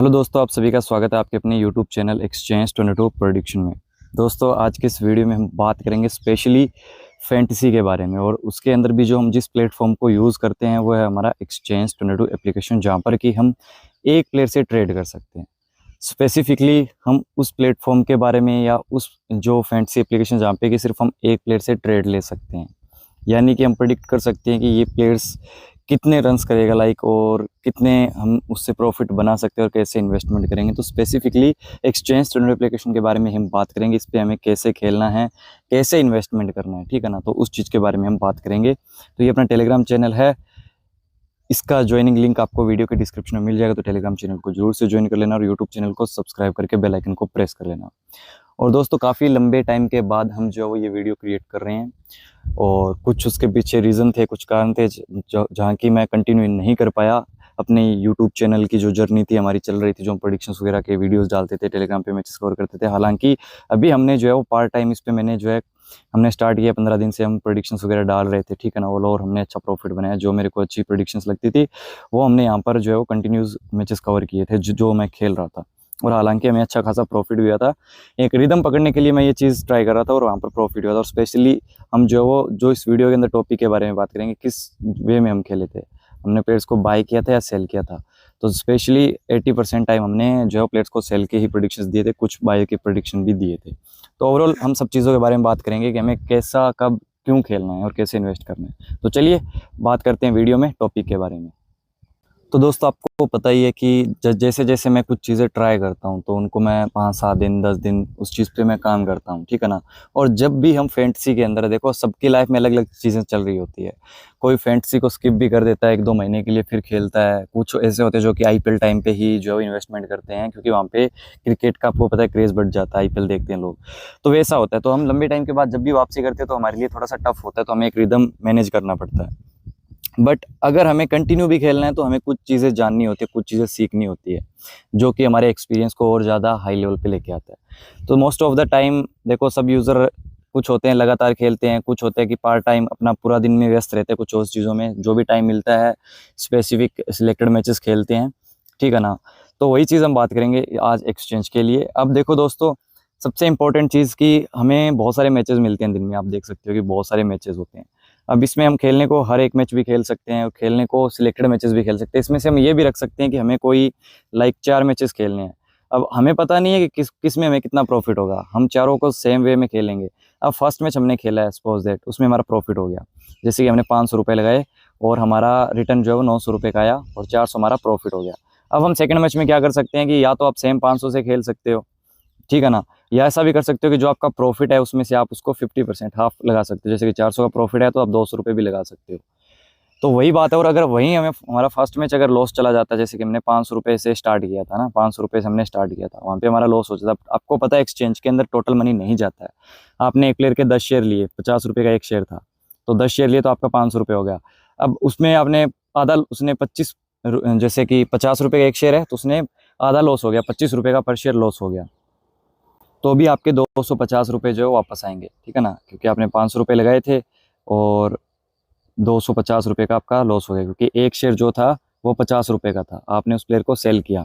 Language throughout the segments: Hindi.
हेलो दोस्तों, आप सभी का स्वागत है आपके अपने यूट्यूब चैनल एक्सचेंज 22 प्रोडिक्शन में। दोस्तों, आज के इस वीडियो में हम बात करेंगे स्पेशली फैंटेसी के बारे में, और उसके अंदर भी जो हम जिस प्लेटफॉर्म को यूज़ करते हैं वो है हमारा एक्सचेंज 22 एप्लीकेशन, जहाँ पर कि हम एक प्लेयर से ट्रेड कर सकते हैं। स्पेसिफिकली हम उस प्लेटफॉर्म के बारे में या उस जो फैंटेसी एप्लीकेशन जहाँ पे कि सिर्फ हम एक प्लेयर से ट्रेड ले सकते हैं, यानी कि हम प्रेडिक्ट कर सकते हैं कि ये प्लेयर्स कितने रन्स करेगा और कितने हम उससे प्रॉफिट बना सकते हैं और कैसे इन्वेस्टमेंट करेंगे। तो स्पेसिफिकली एक्सचेंज ट्रेडेड एप्लीकेशन के बारे में हम बात करेंगे, इस पे हमें कैसे खेलना है, कैसे इन्वेस्टमेंट करना है, ठीक है ना। तो उस चीज़ के बारे में हम बात करेंगे। तो ये अपना टेलीग्राम चैनल है, इसका ज्वाइनिंग लिंक आपको वीडियो के डिस्क्रिप्शन में मिल जाएगा। तो टेलीग्राम चैनल को जरूर से ज्वाइन कर लेना और यूट्यूब चैनल को सब्सक्राइब करके बेल आइकन को प्रेस कर लेना। और दोस्तों, काफ़ी लंबे टाइम के बाद हम जो है वो ये वीडियो क्रिएट कर रहे हैं, और कुछ उसके पीछे रीज़न थे, कुछ कारण थे जहाँ की मैं कंटिन्यू नहीं कर पाया। अपने यूट्यूब चैनल की जो जर्नी थी हमारी चल रही थी, जो हम प्रेडिक्शंस वगैरह के वीडियोस डालते थे, टेलीग्राम पे मैचेस कवर करते थे। हालांकि अभी हमने जो है वो पार्ट टाइम इस पे मैंने जो है हमने स्टार्ट किया, 15 दिन से हम प्रेडिक्शंस वगैरह डाल रहे थे, ठीक है ना। और हमने अच्छा प्रॉफिट बनाया, जो मेरे को अच्छी प्रेडिक्शंस लगती थी वो हमने यहाँ पर जो है वो कंटिन्यूस मैचेस कवर किए थे जो मैं खेल रहा था। और हालांकि हमें अच्छा खासा प्रॉफिट भी हुआ था। एक रिदम पकड़ने के लिए मैं ये चीज़ ट्राई कर रहा था और वहाँ पर प्रॉफिट हुआ था। और स्पेशली हम जो वो जो इस वीडियो के अंदर टॉपिक के बारे में बात करेंगे, किस वे में हम खेले थे, हमने प्लेयर्स को बाय किया था या सेल किया था। तो स्पेशली 80% टाइम हमने जो है प्लेयर्स को सेल के ही प्रेडिक्शंस दिए थे, कुछ बाय के प्रेडिक्शन भी दिए थे। तो ओवरऑल हम सब चीज़ों के बारे में बात करेंगे कि हमें कैसा, कब, क्यों खेलना है और कैसे इन्वेस्ट करना है। तो चलिए बात करते हैं वीडियो में टॉपिक के बारे में। तो दोस्तों, आपको पता ही है कि जैसे जैसे मैं कुछ चीज़ें ट्राई करता हूँ तो उनको मैं 5-7 दिन 10 दिन उस चीज़ पे मैं काम करता हूँ, ठीक है ना। और जब भी हम फैंटेसी के अंदर, देखो सबकी लाइफ में अलग अलग चीज़ें चल रही होती है। कोई फैंटेसी को स्किप भी कर देता है 1-2 महीने के लिए, फिर खेलता है। कुछ ऐसे होते हैं जो कि आईपीएल टाइम पे ही जो है इन्वेस्टमेंट करते हैं, क्योंकि वहाँ पे क्रिकेट का आपको पता है क्रेज़ बढ़ जाता है, आईपीएल देखते हैं लोग। तो वैसा होता है। तो हम लंबे टाइम के बाद जब भी वापसी करते हैं तो हमारे लिए थोड़ा सा टफ होता है, तो हमें एक रिदम मैनेज करना पड़ता है। बट अगर हमें कंटिन्यू भी खेलना है तो हमें कुछ चीज़ें जाननी होती है, कुछ चीज़ें सीखनी होती है, जो कि हमारे एक्सपीरियंस को और ज़्यादा हाई लेवल पे लेके आता है। तो मोस्ट ऑफ द टाइम देखो, सब यूज़र कुछ होते हैं लगातार खेलते हैं, कुछ होते हैं कि पार्ट टाइम अपना पूरा दिन में व्यस्त रहते हैं, कुछ और चीज़ों में जो भी टाइम मिलता है स्पेसिफिक सिलेक्टेड मैचेस खेलते हैं, ठीक है ना। तो वही चीज़ हम बात करेंगे आज एक्सचेंज के लिए। अब देखो दोस्तों, सबसे इंपॉर्टेंट चीज़ कि हमें बहुत सारे मैचेस मिलते हैं दिन में, आप देख सकते हो कि बहुत सारे मैचेस होते हैं। अब इसमें हम खेलने को हर एक मैच भी खेल सकते हैं और खेलने को सिलेक्टेड मैचेस भी खेल सकते हैं। इसमें से हम ये भी रख सकते हैं कि हमें कोई 4 मैचेस खेलने हैं। अब हमें पता नहीं है कि किस में हमें कितना प्रॉफिट होगा, हम चारों को सेम वे में खेलेंगे। अब फर्स्ट मैच हमने खेला है, सपोज दैट उसमें हमारा प्रॉफिट हो गया, जैसे कि हमने 500 रुपये लगाए और हमारा रिटर्न जो है वो 900 रुपये का आया और 400 हमारा प्रॉफिट हो गया। अब हम सेकंड मैच में क्या कर सकते हैं कि या तो आप सेम 500 से खेल सकते हो, ठीक है ना, या ऐसा भी कर सकते हो कि जो आपका प्रॉफिट है उसमें से आप उसको 50% हाफ लगा सकते हो। जैसे कि 400 का प्रॉफिट है तो आप 200 रुपये भी लगा सकते हो। तो वही बात है। और अगर वहीं हमें हमारा फर्स्ट मैच अगर लॉस चला जाता है, जैसे कि हमने 500 रुपये से स्टार्ट किया था ना, 500 रुपये से हमने स्टार्ट किया था, वहाँ पे हमारा लॉस हो जाता है। आपको पता है एक्सचेंज के अंदर टोटल मनी नहीं जाता है। आपने एक प्लेयर के 10 शेयर लिए, 50 रुपये का एक शेयर था, तो 10 शेयर लिए तो आपका 500 रुपये हो गया। अब उसमें आपने आधा, उसने 25, जैसे कि 50 रुपये का एक शेयर है तो उसने आधा लॉस हो गया, 25 रुपये का पर शेयर लॉस हो गया। तो भी आपके 250 रुपये जो है वापस आएंगे, ठीक है ना, क्योंकि आपने 500 रुपये लगाए थे और 250 रुपये का आपका लॉस हो गया, क्योंकि एक शेयर जो था वो 50 रुपये का था, आपने उस प्लेयर को सेल किया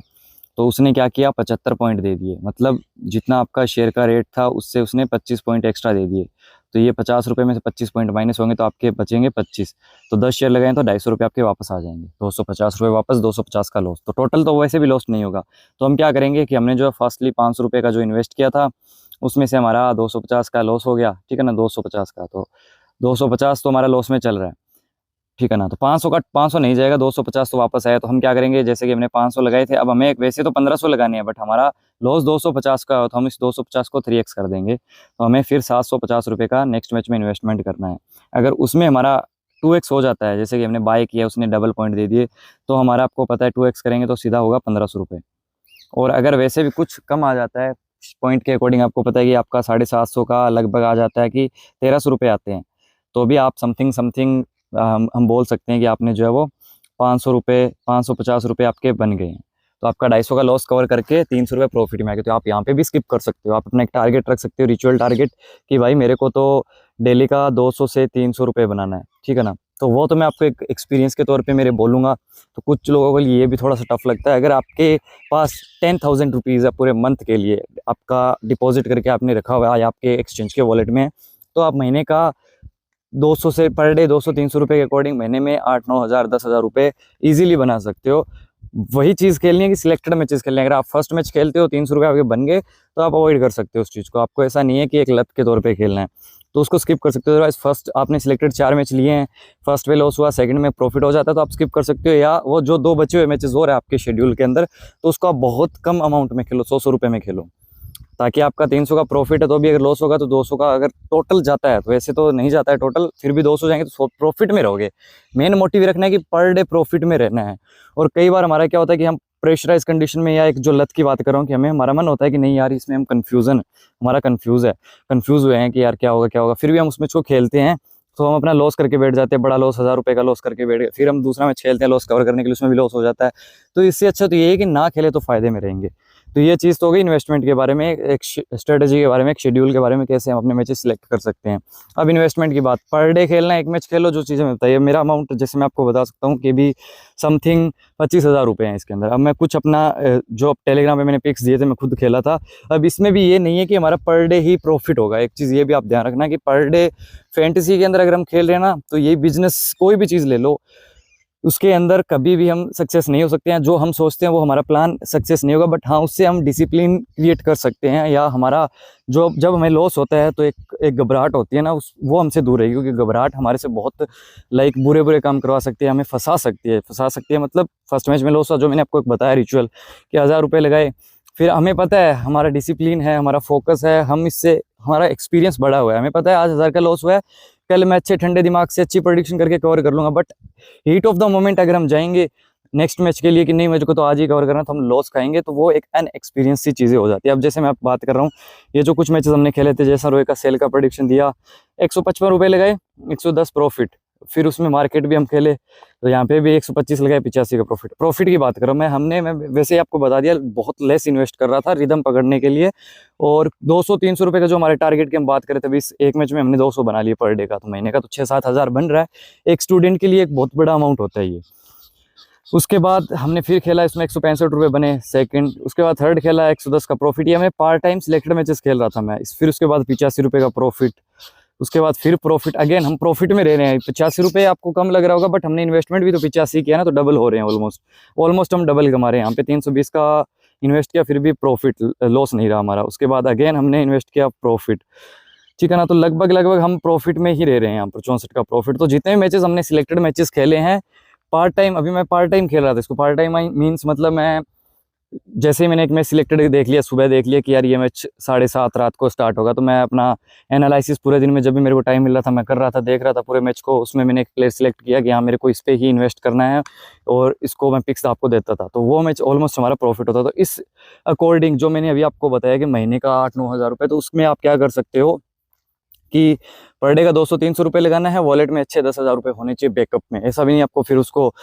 तो उसने क्या किया, 75 पॉइंट दे दिए। मतलब जितना आपका शेयर का रेट था उससे उसने 25 पॉइंट एक्स्ट्रा दे दिए। तो ये 50 रुपये में से 25 पॉइंट माइनस होंगे तो आपके बचेंगे 25। तो 10 शेयर लगाए तो 250 रुपये आपके वापस आ जाएंगे, 250 रुपये वापस, 250 का लॉस। तो टोटल तो वैसे भी लॉस नहीं होगा। तो हम क्या करेंगे कि हमने जो फर्स्टली 500 रुपये का जो इन्वेस्ट किया था उसमें से हमारा 250 का लॉस हो गया, ठीक है ना, 250 का। तो 250 तो हमारा लॉस में चल रहा है, ठीक है ना। तो 500 का 500 नहीं जाएगा, 250 तो वापस आया। तो हम क्या करेंगे, जैसे कि हमने 500 लगाए थे, अब हमें वैसे तो 1500 लगाने हैं, बट हमारा लॉस 250 का हो तो हम इस 250 को 3x कर देंगे। तो हमें फिर 750 रुपये का नेक्स्ट मैच में इन्वेस्टमेंट करना है। अगर उसमें हमारा 2x हो जाता है, जैसे कि हमने बाय किया, उसने डबल पॉइंट दे दिए, तो हमारा आपको पता है 2x करेंगे तो सीधा होगा 1500 रुपये। और अगर वैसे भी कुछ कम आ जाता है पॉइंट के अकॉर्डिंग, आपको पता है कि आपका 750 का लगभग आ जाता है कि 1300 रुपये आते हैं, तो भी आप समथिंग समथिंग हम बोल सकते हैं कि आपने जो है वो 500 रुपये, 550 रुपये आपके बन गए हैं। तो आपका 250 का लॉस कवर करके 300 रुपये प्रॉफिट में आ गए। तो आप यहाँ पे भी स्किप कर सकते हो, आप अपना एक टारगेट रख सकते हो, रिचुअल टारगेट, कि भाई मेरे को तो डेली का 200 से 300 रुपये बनाना है, ठीक है ना। तो वो तो मैं आपको एक एक्सपीरियंस के तौर पे मेरे बोलूँगा। तो कुछ लोगों को ये भी थोड़ा सा टफ लगता है। अगर आपके पास 10,000 रुपीज़ है पूरे मंथ के लिए, आपका डिपॉजिट करके आपने रखा हुआ है आपके एक्सचेंज के वॉलेट में, तो आप महीने का 200 से पर डे 200-300 रुपये के अकॉर्डिंग महीने में 8-9 हज़ार 10,000 रुपये ईजिली बना सकते हो। वही चीज़ खेलनी है कि सिलेक्टेड मैचेस खेलने हैं। अगर आप फर्स्ट मैच खेलते हो 300 रुपये आपके बन गए, तो आप अवॉइड कर सकते हो उस चीज़ को। आपको ऐसा नहीं है कि एक लत के तौर पे खेलना है, तो उसको स्किप कर सकते हो। अदरवाइज फर्स्ट आपने सिलेक्टेड 4 मैच लिए हैं, फर्स्ट में लॉस हुआ, सेकंड में प्रॉफिट हो जाता है, तो आप स्किप कर सकते हो। या वो जो 2 बचे हुए मैचेस और है आपके शेड्यूल के अंदर, तो उसको आप बहुत कम अमाउंट में खेलो, 100-100 रुपये में खेलो, ताकि आपका 300 का प्रॉफिट है तो भी अगर लॉस होगा तो 200 का अगर टोटल जाता है, तो वैसे तो नहीं जाता है टोटल, फिर भी 200 जाएंगे तो प्रॉफिट में रहोगे। मेन मोटिव रखना है कि पर डे प्रॉफिट में रहना है। और कई बार हमारा क्या होता है कि हम प्रेशराइज कंडीशन में, या एक जो लत की बात कर रहा हूँ कि हमारा मन होता है कि नहीं यार इसमें हम हमारा कंफ्यूज हुए हैं कि यार क्या होगा, फिर भी हम उसमें को खेलते हैं, तो हम अपना लॉस करके बैठ जाते हैं, बड़ा लॉस 1,000 रुपये का लॉस करके बैठ गए, फिर हम दूसरा मैच खेलते हैं लॉस कवर करने के लिए, उसमें भी लॉस हो जाता है। तो इससे अच्छा तो ये है कि ना खेले तो फायदे में रहेंगे। तो ये चीज़ तो हो गई इन्वेस्टमेंट के बारे में, एक स्ट्रेटजी के बारे में, एक शेड्यूल के बारे में, कैसे हम अपने मैचेस सिलेक्ट कर सकते हैं। अब इन्वेस्टमेंट की बात, पर डे खेलना है, एक मैच खेलो, जो चीज़ें मैं बताइए। मेरा अमाउंट जैसे मैं आपको बता सकता हूँ कि भी समथिंग 25,000 रुपये हैं इसके अंदर। अब मैं कुछ अपना जो टेलीग्राम पे मैंने पिक्स दिए थे, मैं खुद खेला था। अब इसमें भी ये नहीं है कि हमारा पर डे ही प्रॉफिट होगा। एक चीज़ ये भी आप ध्यान रखना कि पर डे फैंटेसी के अंदर अगर हम खेल रहे हैं ना, तो ये बिजनेस कोई भी चीज़ ले लो, उसके अंदर कभी भी हम सक्सेस नहीं हो सकते हैं। जो हम सोचते हैं वो हमारा प्लान सक्सेस नहीं होगा, बट हाँ उससे हम डिसिप्लिन क्रिएट कर सकते हैं। या हमारा जो जब हमें लॉस होता है तो एक घबराहट होती है ना, वो हमसे दूर रहेगी, क्योंकि घबराहट हमारे से बहुत बुरे बुरे काम करवा सकती है, हमें फंसा सकती है। मतलब फर्स्ट मैच में लॉस हुआ, जो मैंने आपको एक बताया रिचुअल कि 1,000 रुपये लगाए, फिर हमें पता है हमारा डिसिप्लिन है, हमारा फोकस है, हम इससे हमारा एक्सपीरियंस बढ़ा हुआ है, हमें पता है आज 1,000 का लॉस हुआ है, कल मैं अच्छे ठंडे दिमाग से अच्छी प्रेडिक्शन करके कवर कर लूँगा। But heat of the moment अगर हम जाएंगे नेक्स्ट मैच के लिए कि नहीं मुझे को तो आज ही कवर करना, तो हम लॉस खाएंगे, तो वो एक अनएक्सपीरियंस सी चीज़ें हो जाती है। अब जैसे मैं बात कर रहा हूँ, ये जो कुछ मैचेस हमने खेले थे, जैसा रोए का सेल का प्रेडिक्शन दिया, 155 रुपये लगाए, 110 प्रॉफिट। फिर उसमें मार्केट भी हम खेले, तो यहाँ पे भी 125 लगाए, 85 का प्रॉफिट की बात करो। मैं वैसे ही आपको बता दिया, बहुत लेस इन्वेस्ट कर रहा था रिदम पकड़ने के लिए। और 200-300 रुपये का जो हमारे टारगेट की हम बात करें, तभी इस एक मैच में हमने 200 बना लिए पर डे का, तो महीने का तो 6-7 हज़ार बन रहा है। एक स्टूडेंट के लिए एक बहुत बड़ा अमाउंट होता है ये। उसके बाद हमने फिर खेला, इसमें 165 रुपये बने सेकंड। उसके बाद थर्ड खेला, 110 का प्रॉफिट। ये मैं पार्ट टाइम सिलेक्टेड मैचेस खेल रहा था मैं। फिर उसके बाद 85 रुपये का प्रॉफिट। उसके बाद फिर प्रॉफिट, अगेन हम प्रॉफिट में रह रहे हैं। 85 रुपये आपको कम लग रहा होगा, बट हमने इन्वेस्टमेंट भी तो 85 किया ना, तो डबल हो रहे हैं ऑलमोस्ट हम डबल कमा रहे हैं। यहाँ पे 320 का इन्वेस्ट किया, फिर भी प्रॉफिट, लॉस नहीं रहा हमारा। उसके बाद अगेन हमने इन्वेस्ट किया, प्रॉफिट, ठीक है ना। तो लगभग हम प्रॉफिट में ही रह रहे हैं यहाँ पर, 64 का प्रॉफिट। तो जितने भी मैचेस हमने सिलेक्टेड मैचेस खेले हैं पार्ट टाइम, अभी मैं पार्ट टाइम खेल रहा था इसको। पार्ट टाइम मीन्स मतलब मैं जैसे ही मैंने एक मैच सिलेक्टेड देख लिया, सुबह देख लिया कि यार ये मैच 7:30 रात को स्टार्ट होगा, तो मैं अपना एनालिसिस पूरे दिन में जब भी मेरे को टाइम मिल रहा था मैं कर रहा था, देख रहा था पूरे मैच को। उसमें मैंने एक प्लेयर सिलेक्ट किया कि हाँ मेरे को इस पे ही इन्वेस्ट करना है, और इसको मैं पिक्स आपको देता था, तो वो मैच ऑलमोस्ट हमारा प्रॉफिट होता था। तो इस अकॉर्डिंग जो मैंने अभी आपको बताया कि महीने का 8-9 हज़ार रुपये, तो उसमें आप क्या कर सकते हो कि पर डे का 200-300 रुपये लगाना है, वॉलेट में अच्छे 10,000 रुपये होने चाहिए बैकअप में। ऐसा भी नहीं आपको फिर उसको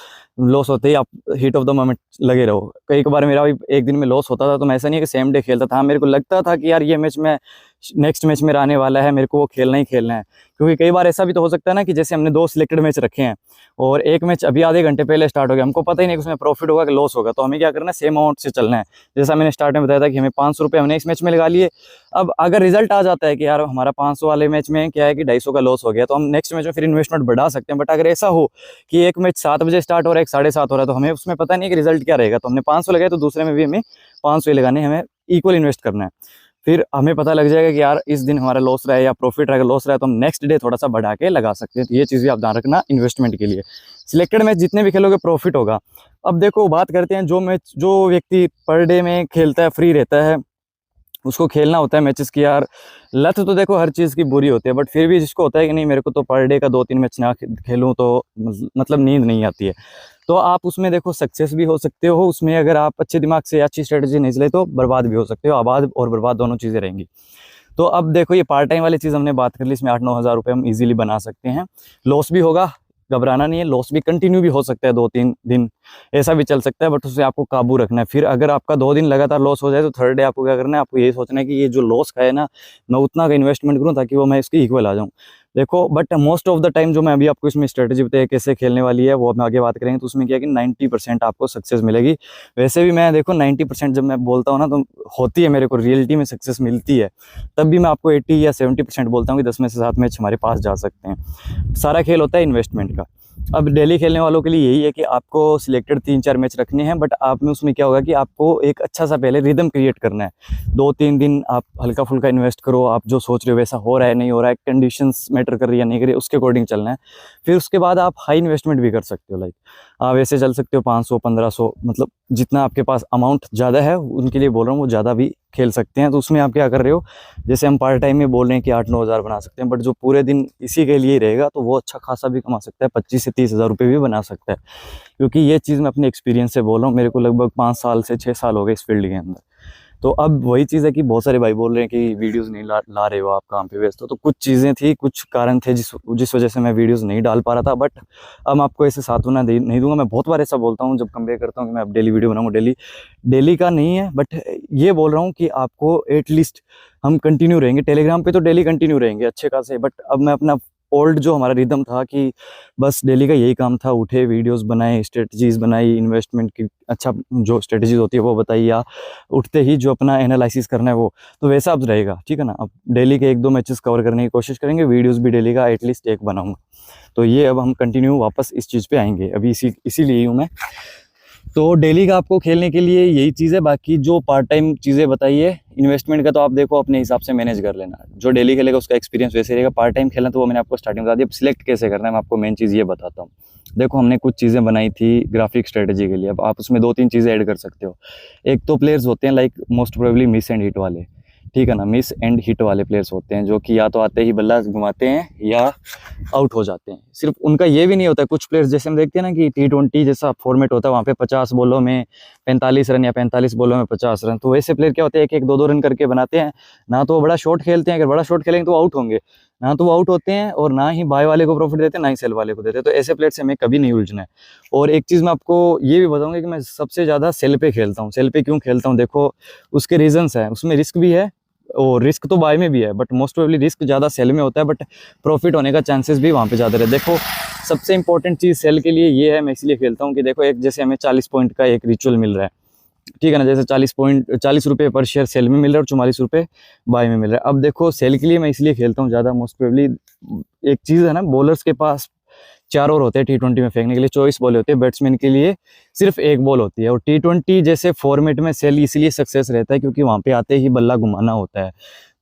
लॉस होते ही आप हीट ऑफ द मोमेंट लगे रहो। कई बार मेरा भी एक दिन में लॉस होता था, तो मैं ऐसा नहीं है कि सेम डे खेलता था। हाँ, मेरे को लगता था कि यार ये मैच में नेक्स्ट मैच में आने वाला है, मेरे को वो खेलना ही खेलना है। क्योंकि कई बार ऐसा भी तो हो सकता है ना कि जैसे हमने 2 सिलेक्टेड मैच रखे हैं और एक मैच अभी आधे घंटे पहले स्टार्ट हो गया, हमको पता ही नहीं कि उसमें प्रॉफिट होगा कि लॉस होगा, तो हमें क्या करना है, सेम अमाउंट से चलना है। जैसा मैंने स्टार्ट में बताया था कि हमें 500 रुपये हमने इस मैच में लगा लिए। अब अगर रिजल्ट आ जाता है कि यार हमारा 500 वाले मैच में क्या है कि 250 का लॉस हो गया, तो हम नेक्स्ट मैच में फिर इन्वेस्टमेंट बढ़ा सकते हैं। बट अगर ऐसा हो कि एक मैच 7 बजे स्टार्ट हो रहा है, एक 7:30 हो रहा है, तो हमें उसमें पता नहीं है कि रिजल्ट क्या रहेगा, तो हमने 500 लगाए, तो दूसरे में भी हमें 500 ही लगाने, हमें इक्वल इन्वेस्ट करना है। फिर हमें पता लग जाएगा कि यार इस दिन हमारा लॉस रहा है या प्रॉफिट रहेगा, लॉस रहा है, तो हम नेक्स्ट डे थोड़ा सा बढ़ा के लगा सकते हैं। तो ये चीज़ भी आप ध्यान रखना इन्वेस्टमेंट के लिए। सिलेक्टेड मैच जितने भी खेलोगे प्रॉफिट होगा। अब देखो बात करते हैं जो व्यक्ति पर डे में खेलता है, फ्री रहता है, उसको खेलना होता है मैचेस की। यार लत तो देखो हर चीज़ की बुरी होती है, बट फिर भी जिसको होता है कि नहीं मेरे को तो पर डे का 2-3 मैच ना खेलूँ तो मतलब नींद नहीं आती है, तो आप उसमें देखो सक्सेस भी हो सकते हो। उसमें अगर आप अच्छे दिमाग से अच्छी स्ट्रेटजी नहीं चले तो बर्बाद भी हो सकते हो। आबाद और बर्बाद दोनों चीज़ें रहेंगी। तो अब देखो ये पार्ट टाइम वाली चीज़ हमने बात कर ली, इसमें 8-9 हज़ार रुपये हम इजीली बना सकते हैं। लॉस भी होगा, घबराना नहीं है, लॉस भी कंटिन्यू भी हो सकता है, 2-3 दिन ऐसा भी चल सकता है, बट उससे आपको काबू रखना है। फिर अगर आपका 2 दिन लगातार लॉस हो जाए, तो थर्ड डे आपको क्या करना है, आपको ये सोचना है कि ये जो लॉस का है ना, मैं उतना का इन्वेस्टमेंट करूँ ताकि वो मैं इसकी इक्वल आ जाऊँ। देखो but most of the time जो मैं अभी आपको इसमें स्ट्रेटेजी बताया कैसे खेलने वाली है वो हम आगे बात करेंगे, तो उसमें क्या है कि 90% आपको सक्सेस मिलेगी। वैसे भी मैं देखो 90% जब मैं बोलता हूँ ना तो होती है, मेरे को रियलिटी में सक्सेस मिलती है, तब भी मैं आपको 80 या 70% बोलता हूँ कि 10 में से 7 मैच हमारे पास जा सकते हैं। सारा खेल होता है इन्वेस्टमेंट का। अब डेली खेलने वालों के लिए यही है कि आपको सिलेक्टेड 3-4 मैच रखने हैं, बट आप में उसमें क्या होगा कि आपको एक अच्छा सा पहले रिदम क्रिएट करना है। 2-3 दिन आप हल्का फुल्का इन्वेस्ट करो, आप जो सोच रहे हो वैसा हो रहा है नहीं हो रहा है, कंडीशंस मैटर कर रही है नहीं कर रही है, उसके अकॉर्डिंग चलना है। फिर उसके बाद आप हाई इन्वेस्टमेंट भी कर सकते हो, लाइक आप ऐसे चल सकते हो 500-1500, मतलब जितना आपके पास अमाउंट ज़्यादा है उनके लिए बोल रहा हूँ, वो ज़्यादा भी खेल सकते हैं। तो उसमें आप क्या कर रहे हो, जैसे हम पार्ट टाइम में बोल रहे हैं कि 8-9 हज़ार बना सकते हैं, बट जो पूरे दिन इसी के लिए रहेगा तो वो अच्छा खासा भी कमा सकता है, 25 से 30 हज़ार रुपये भी बना सकता है। क्योंकि ये चीज़ मैं अपने एक्सपीरियंस से बोल रहा हूँ, मेरे को लगभग 5 साल से 6 साल हो गए इस फील्ड के अंदर। तो अब वही चीज़ है कि बहुत सारे भाई बोल रहे हैं कि वीडियोस नहीं ला रहे हो, आप काम पे व्यस्त हो। तो कुछ चीज़ें थी, कुछ कारण थे जिस वजह से मैं वीडियोस नहीं डाल पा रहा था, बट अब मैं आपको ऐसे सांत्वना नहीं दूंगा। मैं बहुत बार ऐसा बोलता हूँ जब कंपेयर करता हूँ कि मैं अब डेली वीडियो बनाऊंगा, डेली का नहीं है, बट ये बोल रहा हूँ कि आपको एटलीस्ट हम कंटिन्यू रहेंगे। टेलीग्राम पे तो डेली कंटिन्यू रहेंगे अच्छे खासे, बट अब मैं अपना ओल्ड जो हमारा रिदम था कि बस डेली का यही काम था, उठे वीडियोस बनाए, स्ट्रेटजीज बनाई, इन्वेस्टमेंट की अच्छा जो स्ट्रेटजीज होती है वो बताई, या उठते ही जो अपना एनालिसिस करना है वो, तो वैसा अब रहेगा, ठीक है ना। अब डेली के 1-2 मैचेस कवर करने की कोशिश करेंगे, वीडियोस भी डेली का एटलीस्ट एक बनाऊंगा। तो ये अब हम कंटिन्यू वापस इस चीज़ पे आएंगे, अभी इसीलिए हूँ मैं। तो डेली का आपको खेलने के लिए यही चीज़ है। बाकी जो पार्ट टाइम चीज़ें बताइए, इन्वेस्टमेंट का तो आप देखो अपने हिसाब से मैनेज कर लेना। जो डेली खेलेगा उसका एक्सपीरियंस वैसे रहेगा, पार्ट टाइम खेलना तो वो मैंने आपको स्टार्टिंग में बता दिया। अब सिलेक्ट कैसे करना है मैं आपको मेन चीज़ ये बताता हूँ। देखो हमने कुछ चीज़ें बनाई थी ग्राफिक स्ट्रेटेजी के लिए, अब आप उसमें 2-3 चीज़ें ऐड कर सकते हो। एक तो प्लेयर्स होते हैं like most probably miss and hit वाले, ठीक है ना। मिस एंड हिट वाले प्लेयर्स होते हैं जो कि या तो आते ही बल्ला घुमाते हैं या आउट हो जाते हैं। सिर्फ उनका ये भी नहीं होता, कुछ प्लेयर्स जैसे हम देखते हैं ना कि T20 जैसा फॉर्मेट होता है, वहाँ पे 50 बॉलों में 45 रन या 45 बॉलों में 50 रन। तो वैसे प्लेयर क्या होते हैं, 1-1, 2-2 रन करके बनाते हैं। ना तो वो बड़ा शॉट खेलते हैं, अगर बड़ा शॉट खेलेंगे तो आउट होंगे, ना तो वो आउट होते हैं, और ना ही बाय वाले को प्रॉफिट देते हैं, ना ही सेल वाले को देते हैं। तो ऐसे प्लेयर से हमें कभी नहीं उलझना है। और एक चीज़ मैं आपको ये भी बताऊंगा कि मैं सबसे ज़्यादा सेल पे खेलता हूँ। सेल पे क्यों खेलता हूँ, देखो उसके रीजंस हैं। उसमें रिस्क भी है, और रिस्क तो बाय में भी है, बट मोस्ट प्रोबेबली रिस्क ज़्यादा सेल में होता है, बट प्रॉफिट होने का चांसेस भी वहाँ पे ज़्यादा रहता है। देखो सबसे इंपॉर्टेंट चीज़ सेल के लिए ये है, मैं इसलिए खेलता हूँ कि देखो एक जैसे हमें 40 पॉइंट का एक रिचुअल मिल रहा है, ठीक है ना। जैसे 40 रुपये पर शेयर सेल में मिल रहा है और 44 रुपये बाय में मिल रहा है। अब देखो सेल के लिए मैं इसलिए खेलता हूँ ज़्यादा, मोस्ट प्रोबेबली एक चीज़ है ना, बॉलर्स के पास 4 ओवर होते हैं T20 में फेंकने के लिए, 24 बॉल होते हैं। बैट्समैन के लिए सिर्फ 1 बॉल होती है। और T20 जैसे फॉर्मेट में सेल इसलिए सक्सेस रहता है क्योंकि वहाँ पे आते ही बल्ला घुमाना होता है।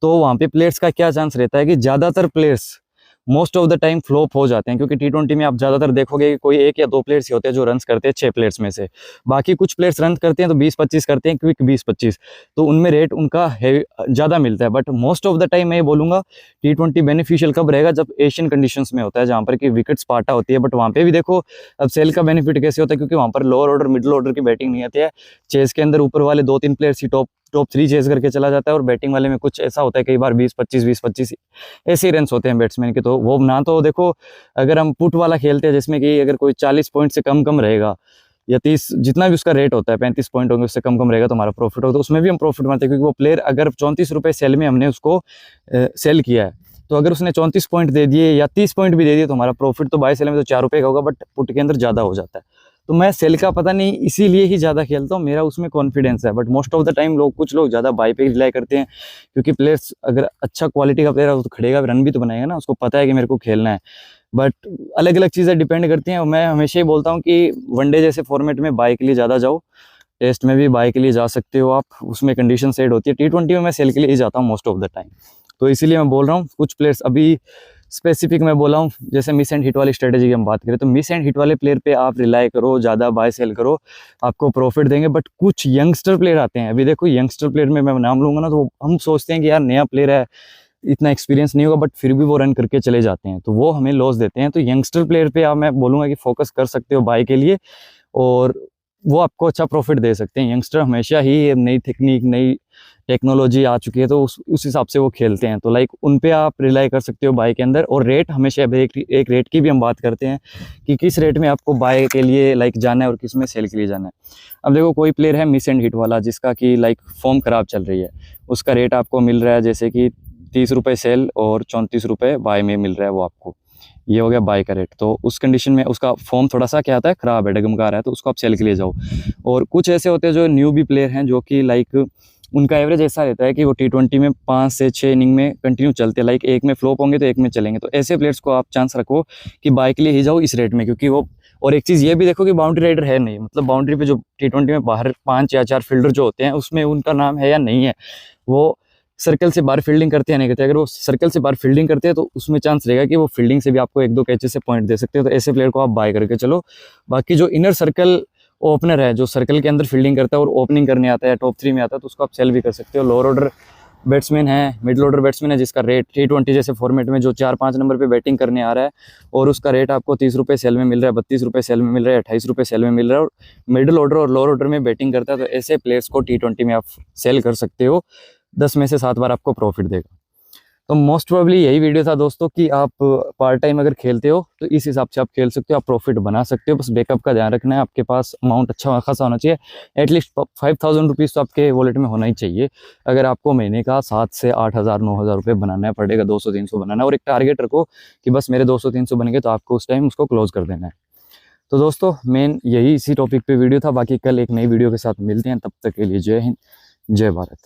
तो वहाँ पे प्लेयर्स का क्या चांस रहता है कि ज़्यादातर players most of the time flop हो जाते हैं, क्योंकि T20 में आप ज़्यादातर देखोगे कि कोई 1 या 2 प्लेयर्स ही होते हैं जो रन्स करते हैं 6 प्लेयर्स में से। बाकी कुछ प्लेयर्स रन करते हैं तो 20-25 करते हैं, क्विक 20-25, तो उनमें रेट उनका ज़्यादा मिलता है। But most of the time मैं ये बोलूँगा T20 बेनिफिशियल कब रहेगा, जब एशियन कंडीशंस में होता है, जहाँ पर कि विकेट्स पाटा होती है। बट वहाँ पे भी देखो अब सेल का बेनिफिट कैसे होता है, क्योंकि वहाँ पर लोअर ऑर्डर मिडिल ऑर्डर की बैटिंग नहीं आती है। चेस के अंदर ऊपर वाले 2-3 प्लेयर्स ही टॉप 3 चेस करके चला जाता है, और बैटिंग वाले में कुछ ऐसा होता है कई बार 20-25 ऐसे ही रन्स होते हैं बैट्समैन के। तो वो ना तो देखो अगर हम पुट वाला खेलते हैं जिसमें कि अगर कोई 40 पॉइंट से कम रहेगा या 30, जितना भी उसका रेट होता है 35 पॉइंट होंगे उससे कम रहेगा तो हमारा प्रॉफिट होगा, तो उसमें भी हम प्रॉफिट मारते हैं। क्योंकि वो प्लेयर अगर 34 रुपये सेल में हमने उसको सेल किया है, तो अगर उसने 34 पॉइंट दे दिए या 30 पॉइंट भी दे दिए तो हमारा प्रॉफिट तो बाय सेल में तो 4 रुपये का होगा, बट पुट के अंदर ज़्यादा हो जाता है। तो मैं सेल का पता नहीं इसीलिए ही ज़्यादा खेलता हूँ, मेरा उसमें कॉन्फिडेंस है। But most of the time कुछ लोग ज़्यादा बाय पे रिलाई करते हैं, क्योंकि प्लेयर्स अगर अच्छा क्वालिटी का प्लेयर है तो खड़ेगा, रन भी तो बनाएगा ना, उसको पता है कि मेरे को खेलना है। बट अलग अलग चीज़ें डिपेंड करती हैं। मैं हमेशा ही बोलता हूँ कि वनडे जैसे फॉर्मेट में बाय के लिए ज़्यादा जाओ, टेस्ट में भी बाय के लिए जा सकते हो आप, उसमें कंडीशन सेट होती है। T20 में मैं सेल के लिए ही जाता हूँ मोस्ट ऑफ द टाइम। तो इसीलिए मैं बोल रहा हूँ कुछ प्लेयर्स अभी स्पेसिफिक मैं बोला हूँ, जैसे मिस एंड हिट वाली स्ट्रेटेजी की हम बात करें तो मिस एंड हिट वाले प्लेयर पे आप रिलाई करो, ज़्यादा बाय सेल करो, आपको प्रॉफिट देंगे। बट कुछ यंगस्टर प्लेयर आते हैं, अभी देखो यंगस्टर प्लेयर में मैं नाम लूँगा ना तो हम सोचते हैं कि यार नया प्लेयर है, इतना एक्सपीरियंस नहीं होगा, बट फिर भी वो रन करके चले जाते हैं, तो वो हमें लॉस देते हैं। तो यंगस्टर प्लेयर पे आप मैं बोलूँगा कि फोकस कर सकते हो बाय के लिए, और वो आपको अच्छा प्रॉफिट दे सकते हैं। यंगस्टर हमेशा ही नई टेक्निक, नई टेक्नोलॉजी आ चुकी है तो उस हिसाब से वो खेलते हैं, तो लाइक उन पे आप रिलाई कर सकते हो बाय के अंदर। और रेट हमेशा एक रेट की भी हम बात करते हैं कि किस रेट में आपको बाय के लिए लाइक जाना है और किस में सेल के लिए जाना है। अब देखो कोई प्लेयर है मिस एंड हिट वाला जिसका कि लाइक फॉर्म खराब चल रही है, उसका रेट आपको मिल रहा है जैसे कि 30 रुपये सेल और 34 रुपये बाय में मिल रहा है वो आपको। ये हो गया बाय का रेट। तो उस कंडीशन में उसका फॉर्म थोड़ा सा क्या आता है, ख़राब है, डगमगा रहा है, तो उसको आप सेल के लिए जाओ। और कुछ ऐसे होते हैं जो न्यू बी प्लेयर हैं, जो कि लाइक उनका एवरेज ऐसा रहता है कि वो T20 में 5 से 6 इनिंग में कंटिन्यू चलते हैं, लाइक एक में फ्लॉप होंगे तो एक में चलेंगे। तो ऐसे प्लेयर्स को आप चांस रखो कि बाय के लिए ही जाओ इस रेट में, क्योंकि वो, और एक चीज़ ये भी देखो कि बाउंड्री राइडर है नहीं, मतलब बाउंड्री पे जो T20 में बाहर 5 या 4 फील्डर जो होते हैं उसमें उनका नाम है या नहीं है, वो सर्कल से बाहर फील्डिंग करते हैं नहीं करते। अगर वो सर्कल से बाहर फील्डिंग करते हैं तो उसमें चांस रहेगा कि वो फील्डिंग से भी आपको 1-2 कैचेस से पॉइंट दे सकते हो। तो ऐसे प्लेयर को आप बाय करके चलो। बाकी जो इनर सर्कल ओपनर है, जो सर्कल के अंदर फील्डिंग करता है और ओपनिंग करने आता है, टॉप 3 में आता है, तो उसको आप सेल भी कर सकते हो। लोअर ऑर्डर बैट्समैन है, मिडिल ऑर्डर बैट्समैन है, जिसका रेट T20 जैसे फॉर्मेट में जो 4-5 नंबर पे बैटिंग करने आ रहा है और उसका रेट आपको 30 रुपये सेल में मिल रहा है, 32 रुपये सेल में मिल रहा है, 28 रुपये सेल में मिल रहा है, और मिडिल ऑर्डर और लोअर ऑर्डर में बैटिंग करता है, तो ऐसे प्लेयर्स को T20 में आप सेल कर सकते हो। 10 में से 7 बार आपको प्रॉफिट देगा। तो मोस्ट प्रोबेबली यही वीडियो था दोस्तों, कि आप पार्ट टाइम अगर खेलते हो तो इस हिसाब से आप खेल सकते हो, आप प्रॉफिट बना सकते हो। बस बैकअप का ध्यान रखना है, आपके पास अमाउंट अच्छा खासा होना चाहिए, एटलीस्ट 5000 रुपीज़ तो आपके वॉलेट में होना ही चाहिए। अगर आपको महीने का 7 से 8000 9000 रुपये बनाना है, पड़ेगा 200-300 बनाना है, और एक टारगेट रखो कि बस मेरे 200-300 बन गए, तो आपको उस टाइम उसको क्लोज कर देना है। तो दोस्तों मेन यही इसी टॉपिक पे वीडियो था। बाकी कल एक नई वीडियो के साथ मिलते हैं, तब तक के लिए जय हिंद, जय भारत।